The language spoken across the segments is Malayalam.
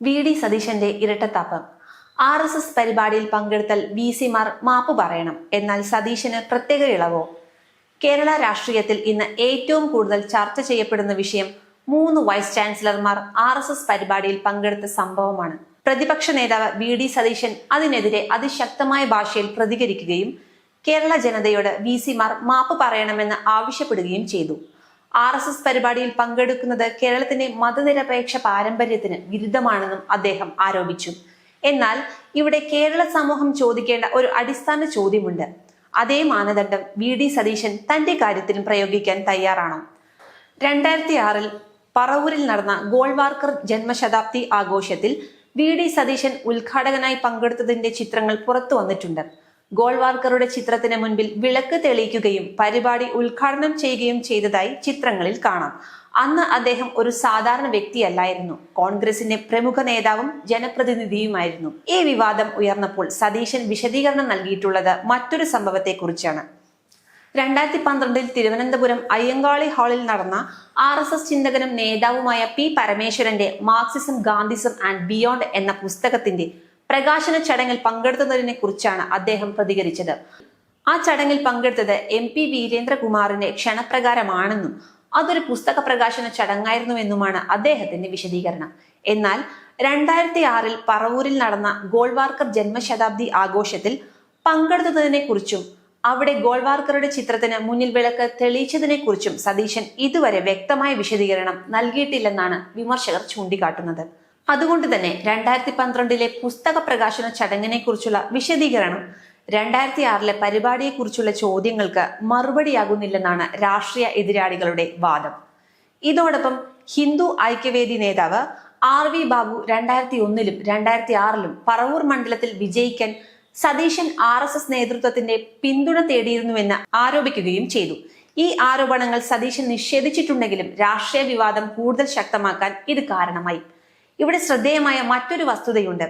വി.ഡി. സതീശന്റെ ഇരട്ടത്താപ്പ്. RSS പരിപാടിയിൽ പങ്കെടുത്താൽ VC-മാർ മാപ്പ് പറയണം, എന്നാൽ സതീശന് പ്രത്യേക ഇളവോ? കേരള രാഷ്ട്രീയത്തിൽ ഇന്ന് ഏറ്റവും കൂടുതൽ ചർച്ച ചെയ്യപ്പെടുന്ന വിഷയം 3 വൈസ് ചാൻസലർമാർ RSS പരിപാടിയിൽ പങ്കെടുത്ത സംഭവമാണ്. പ്രതിപക്ഷ നേതാവ് വി.ഡി. സതീശൻ അതിനെതിരെ അതിശക്തമായ ഭാഷയിൽ പ്രതികരിക്കുകയും കേരള ജനതയോട് VC-മാർ മാപ്പ് പറയണമെന്ന് ആവശ്യപ്പെടുകയും ചെയ്തു. RSS പരിപാടിയിൽ പങ്കെടുക്കുന്നത് കേരളത്തിന്റെ മതനിരപേക്ഷ പാരമ്പര്യത്തിന് വിരുദ്ധമാണെന്നും അദ്ദേഹം ആരോപിച്ചു. എന്നാൽ ഇവിടെ കേരള സമൂഹം ചോദിക്കേണ്ട ഒരു അടിസ്ഥാന ചോദ്യമുണ്ട്. അതേ മാനദണ്ഡം വി.ഡി. സതീശൻ തന്റെ കാര്യത്തിലും പ്രയോഗിക്കാൻ തയ്യാറാണോ? 2006 പറവൂരിൽ നടന്ന ഗോൾവാർക്കർ ജന്മശതാബ്ദി ആഘോഷത്തിൽ വി.ഡി. സതീശൻ ഉദ്ഘാടകനായി പങ്കെടുത്തതിന്റെ ചിത്രങ്ങൾ പുറത്തു വന്നിട്ടുണ്ട്. ഗോൾവാർക്കറുടെ ചിത്രത്തിന് മുൻപിൽ വിളക്ക് തെളിയിക്കുകയും പരിപാടി ഉദ്ഘാടനം ചെയ്യുകയും ചെയ്തതായി ചിത്രങ്ങളിൽ കാണാം. അന്ന് അദ്ദേഹം ഒരു സാധാരണ വ്യക്തിയല്ലായിരുന്നു, കോൺഗ്രസിന്റെ പ്രമുഖ നേതാവും ജനപ്രതിനിധിയുമായിരുന്നു. ഈ വിവാദം ഉയർന്നപ്പോൾ സതീശൻ വിശദീകരണം നൽകിയിട്ടുള്ളത് മറ്റൊരു സംഭവത്തെ കുറിച്ചാണ്. 2012 തിരുവനന്തപുരം അയ്യങ്കാളി ഹാളിൽ നടന്ന RSS ചിന്തകനും നേതാവുമായ P. പരമേശ്വരന്റെ മാർക്സിസം, ഗാന്ധിസം ആൻഡ് ബിയോണ്ട് എന്ന പുസ്തകത്തിന്റെ പ്രകാശന ചടങ്ങിൽ പങ്കെടുത്തതിനെ കുറിച്ചാണ് അദ്ദേഹം പ്രതികരിച്ചത്. ആ ചടങ്ങിൽ പങ്കെടുത്തത് MP വീരേന്ദ്രകുമാറിന്റെ ക്ഷണപ്രകാരമാണെന്നും അതൊരു പുസ്തക പ്രകാശന ചടങ്ങായിരുന്നുവെന്നുമാണ് അദ്ദേഹത്തിന്റെ വിശദീകരണം. എന്നാൽ 2006 പറവൂരിൽ നടന്ന ഗോൾവാർക്കർ ജന്മശതാബ്ദി ആഘോഷത്തിൽ പങ്കെടുത്തതിനെ കുറിച്ചും അവിടെ ഗോൾവാർക്കറുടെ ചിത്രത്തിന് മുന്നിൽ വിളക്ക് തെളിയിച്ചതിനെ കുറിച്ചും സതീശൻ ഇതുവരെ വ്യക്തമായ വിശദീകരണം നൽകിയിട്ടില്ലെന്നാണ് വിമർശകർ ചൂണ്ടിക്കാട്ടുന്നത്. അതുകൊണ്ട് തന്നെ 2012 പുസ്തക പ്രകാശന ചടങ്ങിനെ കുറിച്ചുള്ള വിശദീകരണം 2006 പരിപാടിയെക്കുറിച്ചുള്ള ചോദ്യങ്ങൾക്ക് മറുപടിയാകുന്നില്ലെന്നാണ് രാഷ്ട്രീയ എതിരാളികളുടെ വാദം. ഇതോടൊപ്പം ഹിന്ദു ഐക്യവേദി നേതാവ് RV ബാബു 2001 2006 പറവൂർ മണ്ഡലത്തിൽ വിജയിക്കാൻ സതീശൻ RSS നേതൃത്വത്തിന്റെ പിന്തുണ തേടിയിരുന്നുവെന്ന് ആരോപിക്കുകയും ചെയ്തു. ഈ ആരോപണങ്ങൾ സതീശൻ നിഷേധിച്ചിട്ടുണ്ടെങ്കിലും രാഷ്ട്രീയ വിവാദം കൂടുതൽ ശക്തമാക്കാൻ ഇത് കാരണമായി. ഇവിടെ ശ്രദ്ധേയമായ മറ്റൊരു വസ്തുതയുണ്ട്.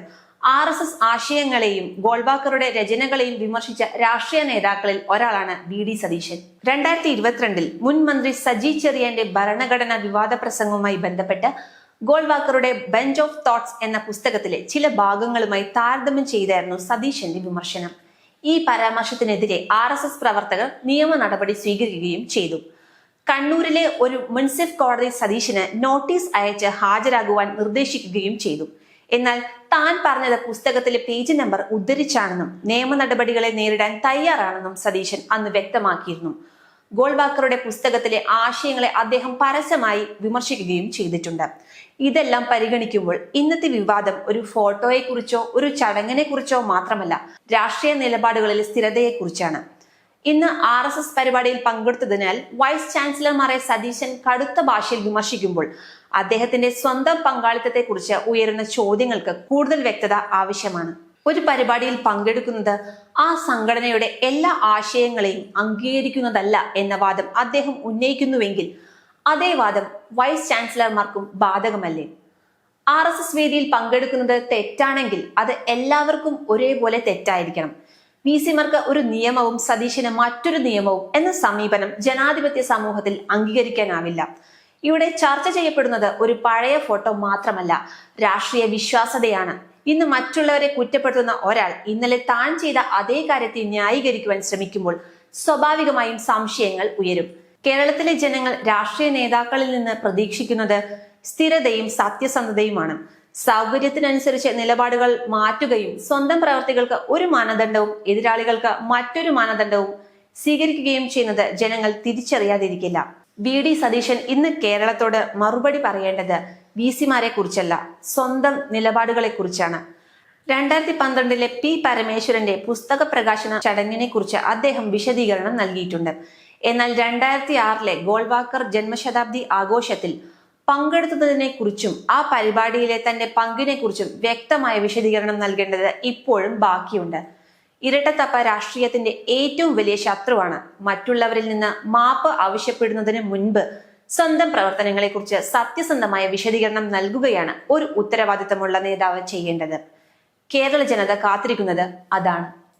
RSS ആശയങ്ങളെയും ഗോൾവാക്കറുടെ രചനകളെയും വിമർശിച്ച രാഷ്ട്രീയ നേതാക്കളിൽ ഒരാളാണ് വി.ഡി. സതീശൻ. 2022 മുൻ മന്ത്രി സജി ചെറിയാന്റെ ഭരണഘടനാ വിവാദ പ്രസംഗവുമായി ബന്ധപ്പെട്ട് ഗോൾവാക്കറുടെ ബെഞ്ച് ഓഫ് തോട്ട്സ് എന്ന പുസ്തകത്തിലെ ചില ഭാഗങ്ങളുമായി താരതമ്യം ചെയ്തായിരുന്നു സതീശന്റെ വിമർശനം. ഈ പരാമർശത്തിനെതിരെ RSS പ്രവർത്തകർ നിയമ നടപടി സ്വീകരിക്കുകയും ചെയ്തു. കണ്ണൂരിലെ ഒരു മുൻസിഫ് കോടതി സതീശന് നോട്ടീസ് അയച്ച് ഹാജരാകുവാൻ നിർദ്ദേശിക്കുകയും ചെയ്തു. എന്നാൽ താൻ പറഞ്ഞത് പുസ്തകത്തിലെ പേജ് നമ്പർ ഉദ്ധരിച്ചാണെന്നും നിയമ നടപടികളെ നേരിടാൻ തയ്യാറാണെന്നും സതീശൻ അന്ന് വ്യക്തമാക്കിയിരുന്നു. ഗോൾവാക്കറുടെ പുസ്തകത്തിലെ ആശയങ്ങളെ അദ്ദേഹം പരസ്യമായി വിമർശിക്കുകയും ചെയ്തിട്ടുണ്ട്. ഇതെല്ലാം പരിഗണിക്കുമ്പോൾ ഇന്നത്തെ വിവാദം ഒരു ഫോട്ടോയെക്കുറിച്ചോ ഒരു ചടങ്ങിനെ കുറിച്ചോ മാത്രമല്ല, രാഷ്ട്രീയ നിലപാടുകളിലെ സ്ഥിരതയെക്കുറിച്ചാണ്. ഇന്ന് RSS പരിപാടിയിൽ പങ്കെടുത്തതിനാൽ വൈസ് ചാൻസലർമാരെ സതീശൻ കടുത്ത ഭാഷയിൽ വിമർശിക്കുമ്പോൾ അദ്ദേഹത്തിന്റെ സ്വന്തം പങ്കാളിത്തത്തെക്കുറിച്ച് ഉയരുന്ന ചോദ്യങ്ങൾക്ക് കൂടുതൽ വ്യക്തത ആവശ്യമാണ്. ഒരു പരിപാടിയിൽ പങ്കെടുക്കുന്നത് ആ സംഘടനയുടെ എല്ലാ ആശയങ്ങളെയും അംഗീകരിക്കുന്നതല്ല എന്ന വാദം അദ്ദേഹം ഉന്നയിക്കുന്നുവെങ്കിൽ അതേ വാദം വൈസ് ചാൻസലർമാർക്കും ബാധകമല്ലേ? RSS വേദിയിൽ പങ്കെടുക്കുന്നത് തെറ്റാണെങ്കിൽ അത് എല്ലാവർക്കും ഒരേപോലെ തെറ്റായിരിക്കണം. VC-മാർക്ക് ഒരു നിയമവും സതീശന് മറ്റൊരു നിയമവും എന്ന സമീപനം ജനാധിപത്യ സമൂഹത്തിൽ അംഗീകരിക്കാനാവില്ല. ഇവിടെ ചർച്ച ചെയ്യപ്പെടുന്നത് ഒരു പഴയ ഫോട്ടോ മാത്രമല്ല, രാഷ്ട്രീയ വിശ്വാസ്യതയാണ്. ഇന്ന് മറ്റുള്ളവരെ കുറ്റപ്പെടുത്തുന്ന ഒരാൾ ഇന്നലെ താൻ ചെയ്ത അതേ കാര്യത്തെ ന്യായീകരിക്കുവാൻ ശ്രമിക്കുമ്പോൾ സ്വാഭാവികമായും സംശയങ്ങൾ ഉയരും. കേരളത്തിലെ ജനങ്ങൾ രാഷ്ട്രീയ നേതാക്കളിൽ നിന്ന് പ്രതീക്ഷിക്കുന്നത് സ്ഥിരതയും സത്യസന്ധതയുമാണ്. സൗകര്യത്തിനനുസരിച്ച് നിലപാടുകൾ മാറ്റുകയും സ്വന്തം പ്രവർത്തികൾക്ക് ഒരു മാനദണ്ഡവും എതിരാളികൾക്ക് മറ്റൊരു മാനദണ്ഡവും സ്വീകരിക്കുകയും ചെയ്യുന്നത് ജനങ്ങൾ തിരിച്ചറിയാതിരിക്കില്ല. വി.ഡി. സതീശൻ ഇന്ന് കേരളത്തോട് മറുപടി പറയേണ്ടത് VC-മാരെ കുറിച്ചല്ല, സ്വന്തം നിലപാടുകളെ കുറിച്ചാണ്. 2012 P. പരമേശ്വരന്റെ പുസ്തക പ്രകാശന ചടങ്ങിനെ കുറിച്ച് അദ്ദേഹം വിശദീകരണം നൽകിയിട്ടുണ്ട്. എന്നാൽ 2006 ഗോൾവാക്കർ ജന്മശതാബ്ദി ആഘോഷത്തിൽ പങ്കെടുത്തതിനെ കുറിച്ചും ആ പരിപാടിയിലെ തന്റെ പങ്കിനെ കുറിച്ചും വ്യക്തമായ വിശദീകരണം നൽകേണ്ടത് ഇപ്പോഴും ബാക്കിയുണ്ട്. ഇരട്ടത്തപ്പ രാഷ്ട്രീയത്തിന്റെ ഏറ്റവും വലിയ ശത്രുവാണ്. മറ്റുള്ളവരിൽ നിന്ന് മാപ്പ് ആവശ്യപ്പെടുന്നതിന് മുൻപ് സ്വന്തം പ്രവർത്തനങ്ങളെക്കുറിച്ച് സത്യസന്ധമായ വിശദീകരണം നൽകുകയാണ് ഒരു ഉത്തരവാദിത്തമുള്ള നേതാവ് ചെയ്യേണ്ടത്. കേരള ജനത കാത്തിരിക്കുന്നത് അതാണ്.